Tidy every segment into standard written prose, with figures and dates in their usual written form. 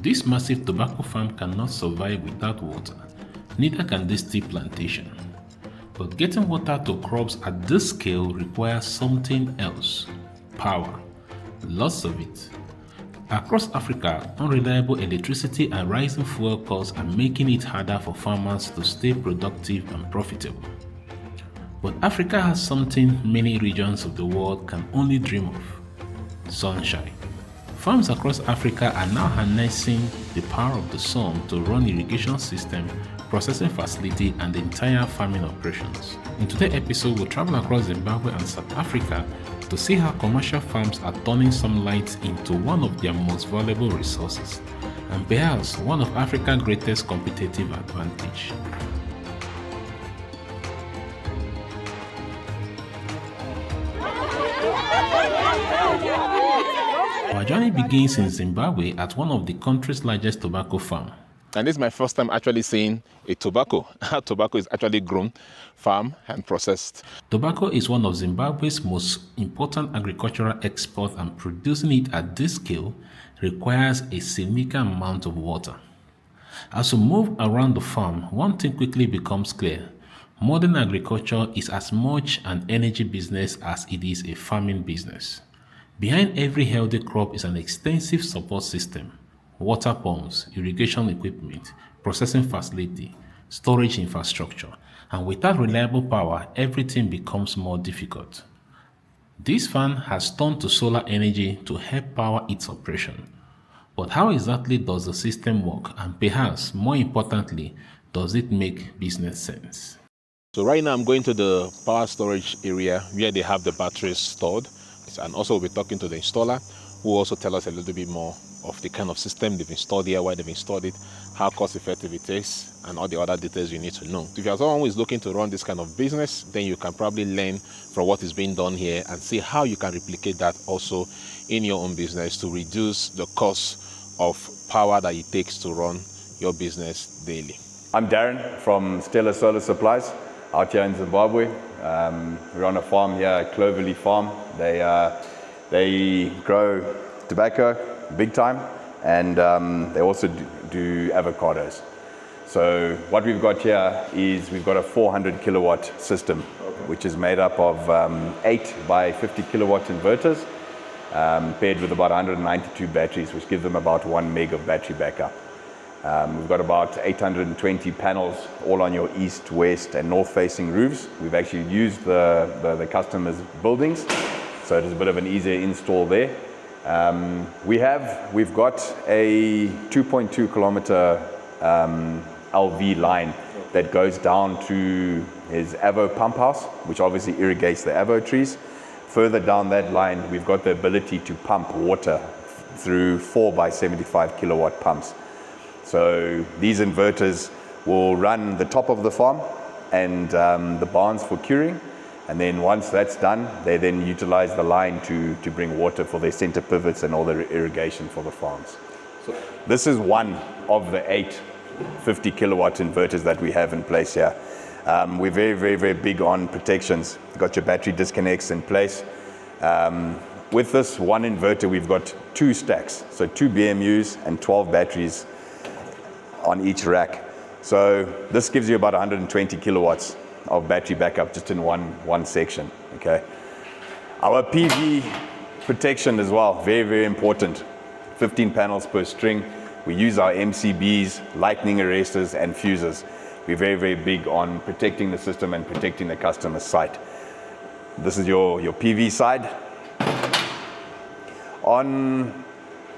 This massive tobacco farm cannot survive without water, neither can this tea plantation. But getting water to crops at this scale requires something else: power. Lots of it. Across Africa, unreliable electricity and rising fuel costs are making it harder for farmers to stay productive and profitable. But Africa has something many regions of the world can only dream of: sunshine. Farms across Africa are now harnessing the power of the sun to run irrigation system, processing facility, and the entire farming operations. In today's episode, we'll travel across Zimbabwe and South Africa to see how commercial farms are turning sunlight into one of their most valuable resources, and perhaps one of Africa's greatest competitive advantage. Our journey begins in Zimbabwe at one of the country's largest tobacco farms. And this is my first time actually seeing a tobacco. How tobacco is actually grown, farmed, and processed. Tobacco is one of Zimbabwe's most important agricultural exports, and producing it at this scale requires a significant amount of water. As we move around the farm, one thing quickly becomes clear: modern agriculture is as much an energy business as it is a farming business. Behind every healthy crop is an extensive support system: water pumps, irrigation equipment, processing facility, storage infrastructure, and without reliable power, everything becomes more difficult. This farm has turned to solar energy to help power its operation. But how exactly does the system work, and perhaps more importantly, does it make business sense? So right now I'm going to the power storage area where they have the batteries stored, and also we'll be talking to the installer, who will also tell us a little bit more of the kind of system they've installed here, why they've installed it, how cost effective it is, and all the other details you need to know. If you're someone who is looking to run this kind of business, then you can probably learn from what is being done here and see how you can replicate that also in your own business to reduce the cost of power that it takes to run your business daily. I'm Darren from Stellar Solar Supplies out here in Zimbabwe. We're on a farm here, Cloverleaf Farm. They grow tobacco big time, and they also do avocados. So what we've got here is we've got a 400 kilowatt system, which is made up of 8 by 50 kilowatt inverters, paired with about 192 batteries, which give them about 1 meg of battery backup. We've got about 820 panels all on your east, west, and north facing roofs. We've actually used the customer's buildings, so it is a bit of an easier install there. We've got a 2.2 kilometer LV line that goes down to his Avo pump house, which obviously irrigates the Avo trees. Further down that line, we've got the ability to pump water through 4 by 75 kilowatt pumps. So these inverters will run the top of the farm and the barns for curing. And then once that's done, they then utilize the line to bring water for their center pivots and all the irrigation for the farms. So this is one of the 8 50 kilowatt inverters that we have in place here. We're very, very, very big on protections. You've got your battery disconnects in place. With this one inverter, we've got 2 stacks, so 2 BMUs and 12 batteries on each rack. So this gives you about 120 kilowatts of battery backup just in one section. Okay. Our PV protection as well, very, very important. 15 panels per string. We use our MCBs, lightning arresters, and fuses. We're very, very big on protecting the system and protecting the customer's site. This is your PV side.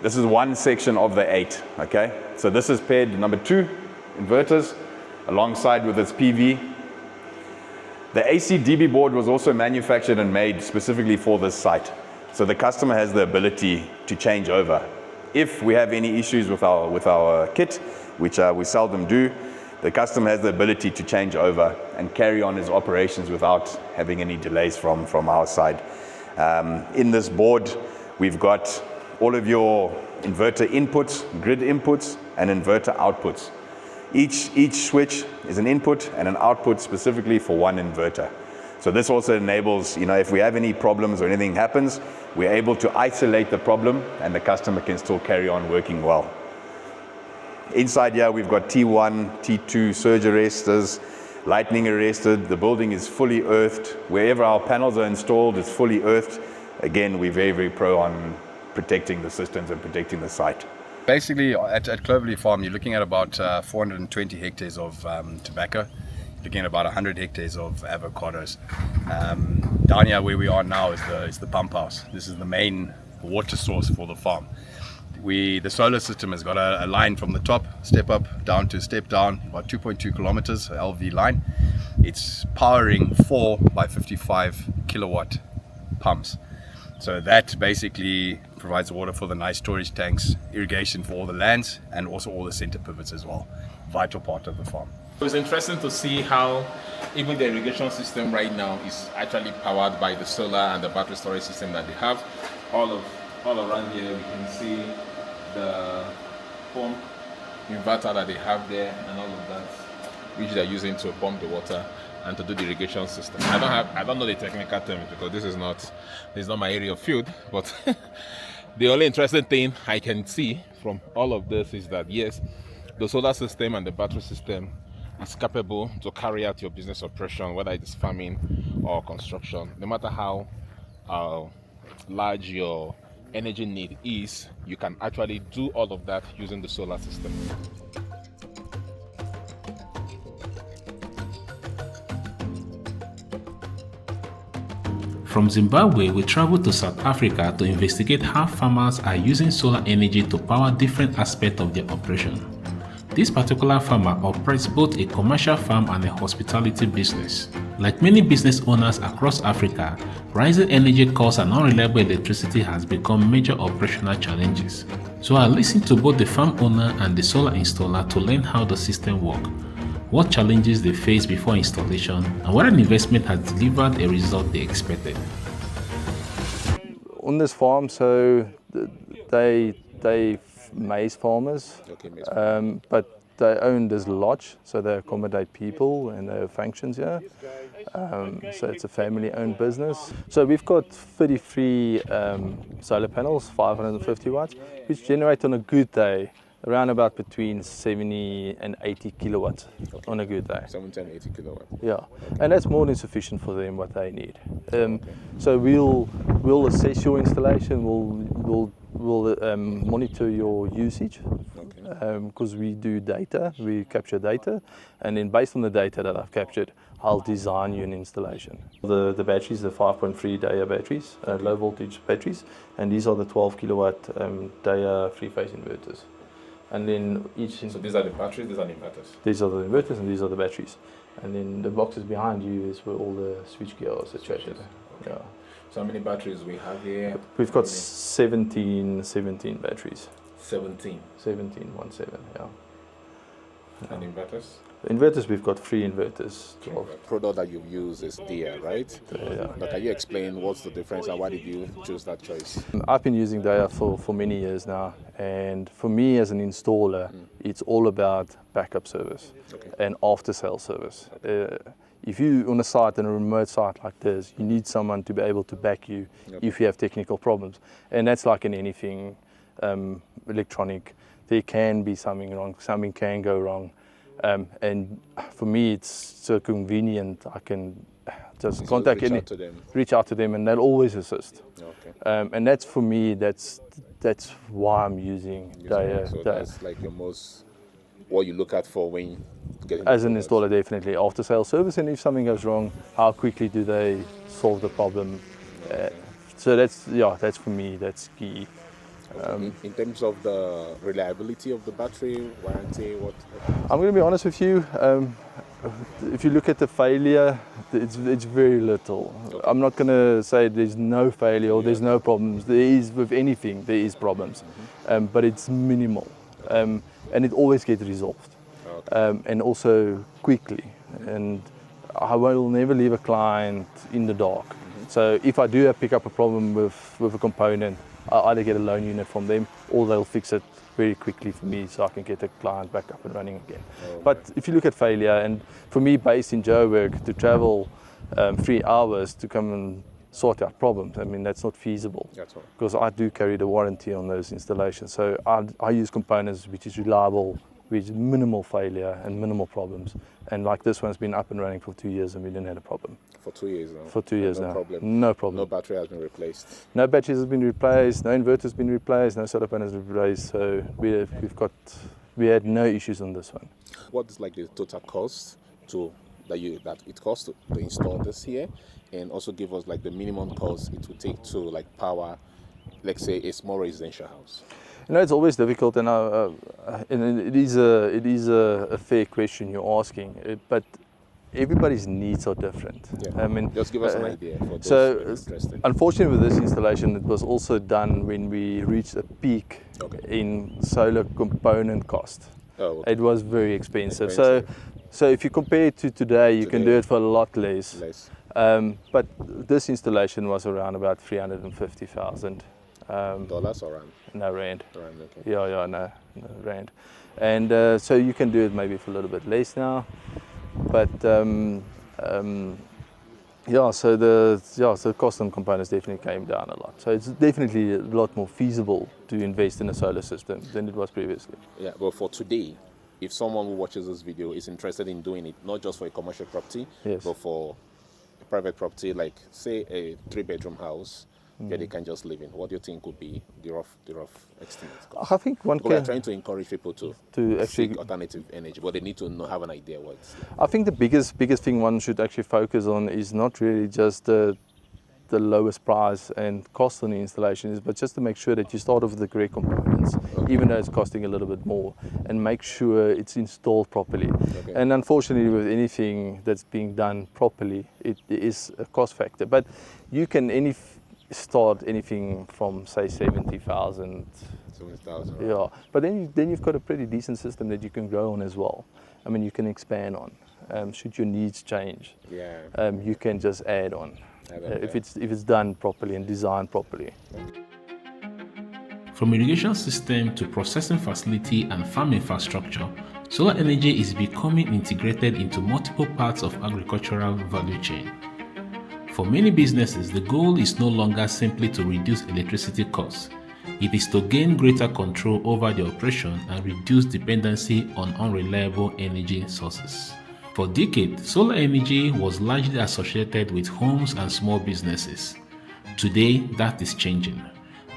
This is one section of the 8, okay? So this is paired number 2 inverters alongside with its PV. The AC DB board was also manufactured and made specifically for this site. So the customer has the ability to change over. If we have any issues with our kit, which we seldom do, the customer has the ability to change over and carry on his operations without having any delays from our side. In this board, we've got all of your inverter inputs, grid inputs, and inverter outputs. Each switch is an input and an output specifically for one inverter. So this also enables, if we have any problems or anything happens, we're able to isolate the problem and the customer can still carry on working well. Inside here, we've got T1, T2 surge arresters, lightning arrested. The building is fully earthed. Wherever our panels are installed, it's fully earthed. Again, we're very, very pro on protecting the systems and protecting the site. Basically, at Cloverleaf Farm, you're looking at about 420 hectares of tobacco, looking at about 100 hectares of avocados. Down here where we are now is the pump house. This is the main water source for the farm. The solar system has got a line from the top, step up, down to step down, about 2.2 kilometers, LV line. It's powering 4 by 55 kilowatt pumps. So that basically provides water for the nice storage tanks, irrigation for all the lands, and also all the center pivots as well. Vital part of the farm. It was interesting to see how even the irrigation system right now is actually powered by the solar and the battery storage system that they have. All around here we can see the pump inverter that they have there and all of that, which they're using to pump the water and to do the irrigation system. I don't know the technical terms because this is not my area of field, but the only interesting thing I can see from all of this is that yes, the solar system and the battery system is capable to carry out your business operation, whether it's farming or construction. No matter how large your energy need is, you can actually do all of that using the solar system. From Zimbabwe, we traveled to South Africa to investigate how farmers are using solar energy to power different aspects of their operation. This particular farmer operates both a commercial farm and a hospitality business. Like many business owners across Africa, rising energy costs and unreliable electricity has become major operational challenges. So I listened to both the farm owner and the solar installer to learn how the system works, what challenges they face before installation, and whether an investment has delivered a result they expected. On this farm, so they maize farmers, Okay, but they own this lodge, so they accommodate people and their functions here. So it's a family-owned business. So we've got 33 solar panels, 550 watts, which generate on a good day around about between 70 and 80 kilowatts on a good day. 70 and 80 kilowatts. Yeah, and that's more than sufficient for them what they need. So we'll assess your installation. We'll monitor your usage because we do data. We capture data, and then based on the data that I've captured, I'll design you an installation. The batteries, the 5.3 Naira batteries, low voltage batteries, and these are the 12 kilowatt Naira three-phase inverters. And then So these are the batteries, these are the inverters. These are the inverters and these are the batteries. And then the boxes behind you is where all the switchgear are situated. Okay. Yeah. So how many batteries we have here? We've got 17 batteries. 17. 17, yeah. And inverters? The inverters, we've got 3 inverters. 12. The product that you use is Naira, right? Yeah. But can you explain what's the difference and why did you choose that choice? I've been using Naira for many years now, and for me as an installer, it's all about backup service and after-sale service. If you're on a site, on a remote site like this, you need someone to be able to back you if you have technical problems. And that's like in anything electronic. There can be something wrong, something can go wrong. And for me, it's so convenient. I can just reach out to them, and they'll always assist. And that's for me. That's why I'm using Naira. So that's like what you look at for when getting as an installer, definitely after sales service. And if something goes wrong, how quickly do they solve the problem? So that's for me. That's key. In terms of the reliability of the battery, warranty, what? I'm going to be honest with you. If you look at the failure, it's very little. I'm not going to say there's no failure or there's no problems. There is with anything, there is problems, but it's minimal, and it always gets resolved, and also quickly. And I will never leave a client in the dark. So if I do pick up a problem with a component, I either get a loan unit from them or they'll fix it very quickly for me so I can get the client back up and running again. But if you look at failure, and for me based in Joburg, to travel 3 hours to come and sort out problems, I mean, that's not feasible. Because I do carry the warranty on those installations. So I use components which is reliable with minimal failure and minimal problems. And like this one's been up and running for 2 years and we didn't have a problem. For 2 years now? For 2 years no now. Problem. No problem. No battery has been replaced? No batteries have been replaced, no inverters been replaced, no solar panels replaced. So we had no issues on this one. What is like the total cost that it costs to install this here, and also give us like the minimum cost it would take to like power, let's say, a small residential house? You know, it's always difficult, and it is a fair question you're asking, but everybody's needs are different. Yeah. I mean, just give us an idea for those who are interested. Unfortunately, with this installation, it was also done when we reached a peak in solar component cost. Oh, okay. It was very expensive. So if you compare it to today, you can do it for a lot less. But this installation was around about 350,000. Dollars or rand? No, rand. Rand, okay. Yeah, no rand. And so you can do it maybe for a little bit less now. But so the cost and components definitely came down a lot. So it's definitely a lot more feasible to invest in a solar system than it was previously. Yeah, but for today, if someone who watches this video is interested in doing it, not just for a commercial property, but for a private property, like say a 3-bedroom house, where they can just live in, what do you think would be the rough estimate? I think one We're trying to encourage people to actually seek alternative energy, but they need to have an idea what it's like. I think the biggest thing one should actually focus on is not really just the lowest price and cost on the installations, but just to make sure that you start off with the correct components, even though it's costing a little bit more, and make sure it's installed properly. And unfortunately, with anything that's being done properly, it is a cost factor. But you can start anything from say 70,000. 70,000. Yeah, but then you've got a pretty decent system that you can grow on as well. I mean, you can expand on. Should your needs change, you can just add on. If it's done properly and designed properly. From irrigation system to processing facility and farm infrastructure, solar energy is becoming integrated into multiple parts of agricultural value chain. For many businesses, the goal is no longer simply to reduce electricity costs. It is to gain greater control over the operation and reduce dependency on unreliable energy sources. For decades, solar energy was largely associated with homes and small businesses. Today, that is changing.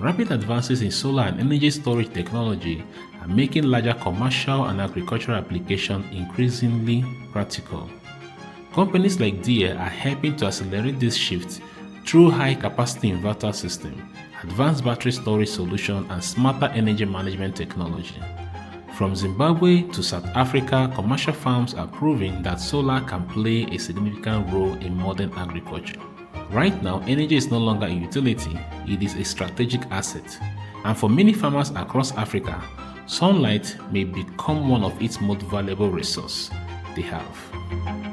Rapid advances in solar and energy storage technology are making larger commercial and agricultural applications increasingly practical. Companies like Deere are helping to accelerate this shift through high-capacity inverter system, advanced battery storage solution, and smarter energy management technology. From Zimbabwe to South Africa, commercial farms are proving that solar can play a significant role in modern agriculture. Right now, energy is no longer a utility, it is a strategic asset. And for many farmers across Africa, sunlight may become one of its most valuable resources they have.